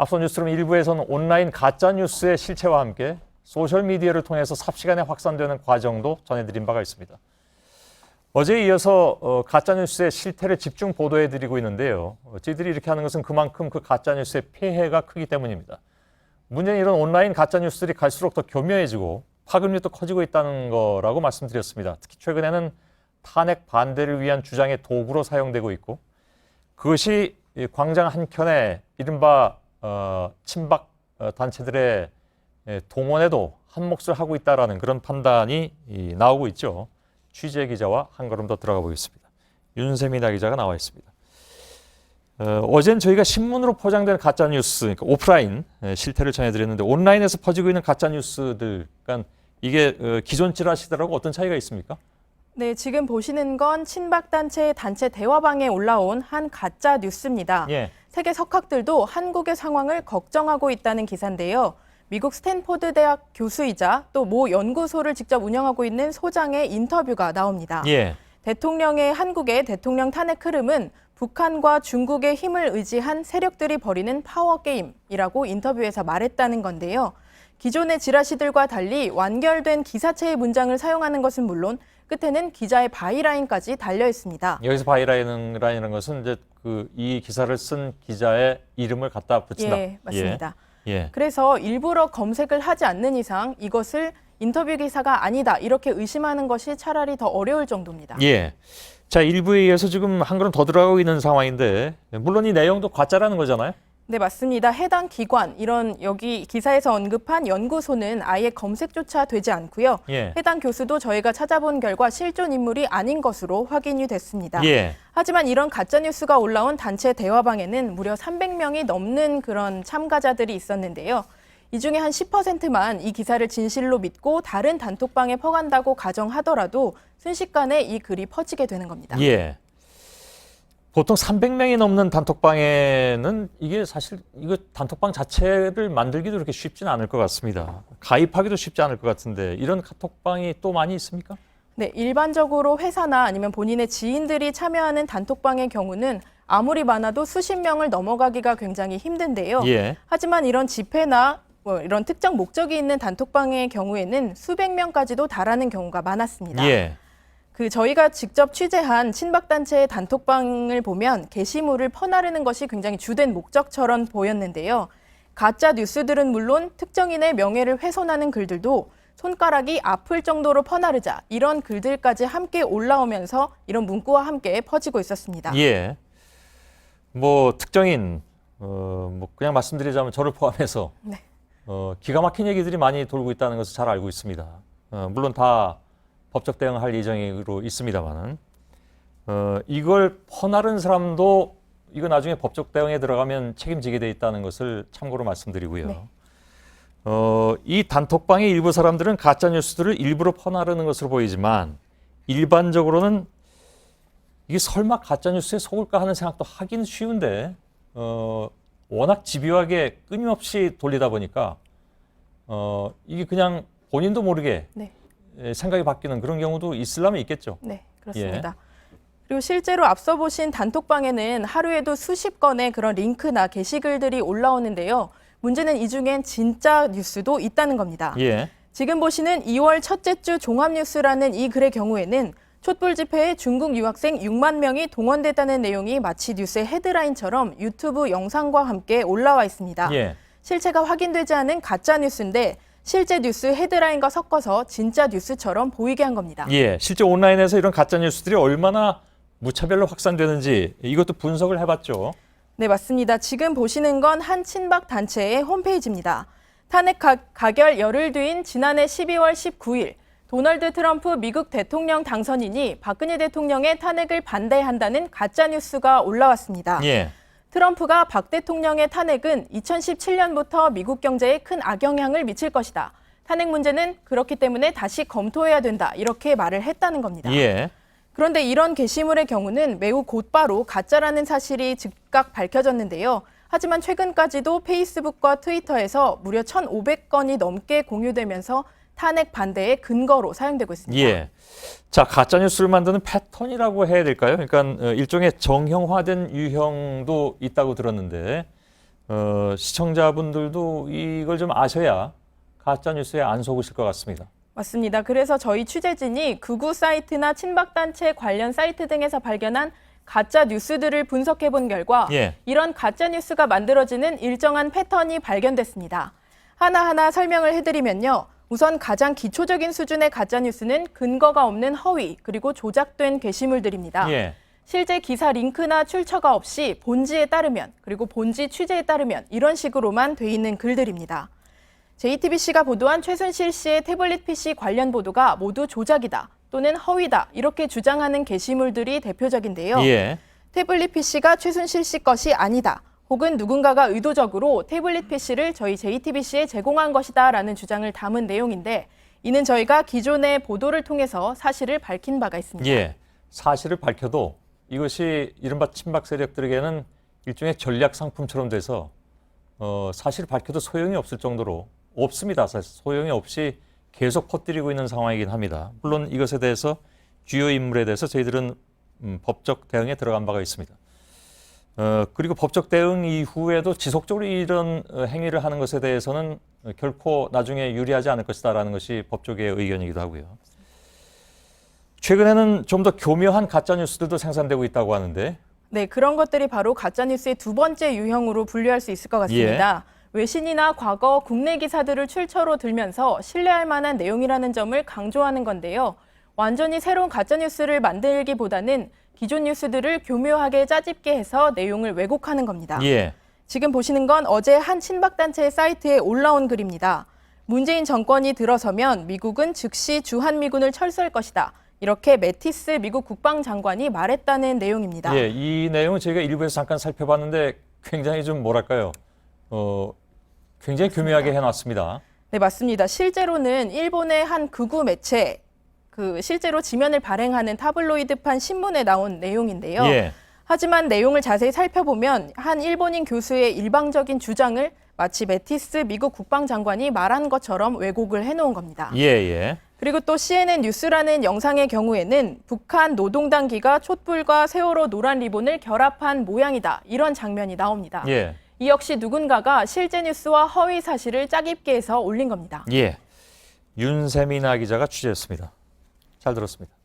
앞서 뉴스룸 1부에서는 온라인 가짜뉴스의 실체와 함께 소셜미디어를 통해서 삽시간에 확산되는 과정도 전해드린 바가 있습니다. 어제에 이어서 가짜뉴스의 실태를 집중 보도해드리고 있는데요. 저희들이 이렇게 하는 것은 그만큼 그 가짜뉴스의 폐해가 크기 때문입니다. 문제는 이런 온라인 가짜뉴스들이 갈수록 더 교묘해지고 파급력도 커지고 있다는 거라고 말씀드렸습니다. 특히 최근에는 탄핵 반대를 위한 주장의 도구로 사용되고 있고 그것이 광장 한켠에 이른바 친박 단체들의 동원에도 한몫을 하고 있다는 그런 판단이 나오고 있죠. 취재 기자와 한 걸음 더 들어가 보겠습니다. 윤세민아 기자가 나와 있습니다. 어제는 저희가 신문으로 포장된 가짜뉴스, 그러니까 오프라인 실태를 전해드렸는데 온라인에서 퍼지고 있는 가짜뉴스들, 그러니까 이게 기존 찌라시들하고 어떤 차이가 있습니까? 네, 지금 보시는 건 친박단체의 단체 대화방에 올라온 한 가짜 뉴스입니다. 예. 세계 석학들도 한국의 상황을 걱정하고 있다는 기사인데요. 미국 스탠포드 대학 교수이자 또 모 연구소를 직접 운영하고 있는 소장의 인터뷰가 나옵니다. 예. 대통령의 한국의 대통령 탄핵 흐름은 북한과 중국의 힘을 의지한 세력들이 벌이는 파워게임이라고 인터뷰에서 말했다는 건데요. 기존의 지라시들과 달리 완결된 기사체의 문장을 사용하는 것은 물론 끝에는 기자의 바이라인까지 달려 있습니다. 여기서 바이라인이라는 것은 이제 이 기사를 쓴 기자의 이름을 갖다 붙인다. 예, 맞습니다. 예. 그래서 일부러 검색을 하지 않는 이상 이것을 인터뷰 기사가 아니다 이렇게 의심하는 것이 차라리 더 어려울 정도입니다. 예. 자, 일부에 이어서 지금 한 걸음 더 들어가고 있는 상황인데 물론 이 내용도 가짜라는 거잖아요. 네, 맞습니다. 해당 기관, 여기 기사에서 언급한 연구소는 아예 검색조차 되지 않고요. 예. 해당 교수도 저희가 찾아본 결과 실존 인물이 아닌 것으로 확인이 됐습니다. 예. 하지만 이런 가짜뉴스가 올라온 단체 대화방에는 무려 300명이 넘는 그런 참가자들이 있었는데요. 이 중에 한 10%만 이 기사를 진실로 믿고 다른 단톡방에 퍼간다고 가정하더라도 순식간에 이 글이 퍼지게 되는 겁니다. 예. 보통 300명이 넘는 단톡방에는 이게 사실 이거 단톡방 자체를 만들기도 그렇게 쉽지는 않을 것 같습니다. 가입하기도 쉽지 않을 것 같은데 이런 카톡방이 또 많이 있습니까? 네, 일반적으로 회사나 아니면 본인의 지인들이 참여하는 단톡방의 경우는 아무리 많아도 수십 명을 넘어가기가 굉장히 힘든데요. 예. 하지만 이런 집회나 이런 특정 목적이 있는 단톡방의 경우에는 수백 명까지도 달하는 경우가 많았습니다. 예. 저희가 직접 취재한 친박단체의 단톡방을 보면 게시물을 퍼나르는 것이 굉장히 주된 목적처럼 보였는데요. 가짜 뉴스들은 물론 특정인의 명예를 훼손하는 글들도 손가락이 아플 정도로 퍼나르자 이런 글들까지 함께 올라오면서 이런 문구와 함께 퍼지고 있었습니다. 예. 특정인 그냥 말씀드리자면 저를 포함해서 네. 기가 막힌 얘기들이 많이 돌고 있다는 것을 잘 알고 있습니다. 물론 다 법적 대응할 예정으로 있습니다만은 이걸 퍼나른 사람도 이거 나중에 법적 대응에 들어가면 책임지게 돼 있다는 것을 참고로 말씀드리고요. 네. 이 단톡방의 일부 사람들은 가짜 뉴스들을 일부러 퍼나르는 것으로 보이지만 일반적으로는 이게 설마 가짜 뉴스에 속을까 하는 생각도 하긴 쉬운데 워낙 집요하게 끊임없이 돌리다 보니까 이게 그냥 본인도 모르게 네. 생각이 바뀌는 그런 경우도 있으려면 있겠죠. 네, 그렇습니다. 그리고 실제로 앞서 보신 단톡방에는 하루에도 수십 건의 그런 링크나 게시글들이 올라오는데요. 문제는 이 중엔 진짜 뉴스도 있다는 겁니다. 예. 지금 보시는 2월 첫째 주 종합뉴스라는 이 글의 경우에는 촛불 집회에 중국 유학생 6만 명이 동원됐다는 내용이 마치 뉴스의 헤드라인처럼 유튜브 영상과 함께 올라와 있습니다. 예. 실체가 확인되지 않은 가짜 뉴스인데 실제 뉴스 헤드라인과 섞어서 진짜 뉴스처럼 보이게 한 겁니다. 예. 실제 온라인에서 이런 가짜 뉴스들이 얼마나 무차별로 확산되는지 이것도 분석을 해봤죠. 네, 맞습니다. 지금 보시는 건 한 친박 단체의 홈페이지입니다. 탄핵 가결 열흘 뒤인 지난해 12월 19일 도널드 트럼프 미국 대통령 당선인이 박근혜 대통령의 탄핵을 반대한다는 가짜 뉴스가 올라왔습니다. 예. 트럼프가 박 대통령의 탄핵은 2017년부터 미국 경제에 큰 악영향을 미칠 것이다. 탄핵 문제는 그렇기 때문에 다시 검토해야 된다. 이렇게 말을 했다는 겁니다. 예. 그런데 이런 게시물의 경우는 매우 곧바로 가짜라는 사실이 즉각 밝혀졌는데요. 하지만 최근까지도 페이스북과 트위터에서 무려 1,500건이 넘게 공유되면서 탄핵 반대의 근거로 사용되고 있습니다. 예. 자, 가짜뉴스를 만드는 패턴이라고 해야 될까요? 그러니까 일종의 정형화된 유형도 있다고 들었는데 시청자분들도 이걸 좀 아셔야 가짜 뉴스에 안 속으실 것 같습니다. 맞습니다. 그래서 저희 취재진이 극우 사이트나 친박단체 관련 사이트 등에서 발견한 가짜 뉴스들을 분석해 본 결과 예. 이런 가짜 뉴스가 만들어지는 일정한 패턴이 발견됐습니다. 하나하나 설명을 해드리면요. 우선 가장 기초적인 수준의 가짜 뉴스는 근거가 없는 허위 그리고 조작된 게시물들입니다. 예. 실제 기사 링크나 출처가 없이 본지에 따르면 그리고 본지 취재에 따르면 이런 식으로만 돼 있는 글들입니다. JTBC가 보도한 최순실 씨의 태블릿 PC 관련 보도가 모두 조작이다 또는 허위다 이렇게 주장하는 게시물들이 대표적인데요. 예. 태블릿 PC가 최순실 씨 것이 아니다. 혹은 누군가가 의도적으로 태블릿 PC를 저희 JTBC에 제공한 것이다라는 주장을 담은 내용인데 이는 저희가 기존의 보도를 통해서 사실을 밝힌 바가 있습니다. 예. 사실을 밝혀도 이것이 이른바 친박 세력들에게는 일종의 전략 상품처럼 돼서 사실을 밝혀도 소용이 없을 정도로 없습니다. 사실 소용이 없이 계속 퍼뜨리고 있는 상황이긴 합니다. 물론 이것에 대해서 주요 인물에 대해서 저희들은 법적 대응에 들어간 바가 있습니다. 그리고 법적 대응 이후에도 지속적으로 이런 행위를 하는 것에 대해서는 결코 나중에 유리하지 않을 것이다라는 것이 법조계의 의견이기도 하고요. 최근에는 좀 더 교묘한 가짜 뉴스들도 생산되고 있다고 하는데. 네, 그런 것들이 바로 가짜뉴스의 두 번째 유형으로 분류할 수 있을 것 같습니다. 외신이나 과거 국내 기사들을 출처로 들면서 신뢰할 만한 내용이라는 점을 강조하는 건데요. 완전히 새로운 가짜뉴스를 만들기보다는 기존 뉴스들을 교묘하게 짜집게 해서 내용을 왜곡하는 겁니다. 예. 지금 보시는 건 어제 한 친박단체의 사이트에 올라온 글입니다. 문재인 정권이 들어서면 미국은 즉시 주한미군을 철수할 것이다. 이렇게 매티스 미국 국방장관이 말했다는 내용입니다. 예, 이 내용은 저희가 일부에서 잠깐 살펴봤는데 굉장히 좀 뭐랄까요, 굉장히 교묘하게 해놨습니다. 네, 맞습니다. 실제로는 일본의 한 극우 매체, 실제로 지면을 발행하는 타블로이드판 신문에 나온 내용인데요. 예. 하지만 내용을 자세히 살펴보면 한 일본인 교수의 일방적인 주장을 마치 매티스 미국 국방장관이 말한 것처럼 왜곡을 해놓은 겁니다. 예, 예. 그리고 또 CNN 뉴스라는 영상의 경우에는 북한 노동당기가 촛불과 세월호 노란 리본을 결합한 모양이다. 이런 장면이 나옵니다. 예. 이 역시 누군가가 실제 뉴스와 허위 사실을 짜깁게 해서 올린 겁니다. 예. 윤세민아 기자가 취재했습니다. 잘 들었습니다.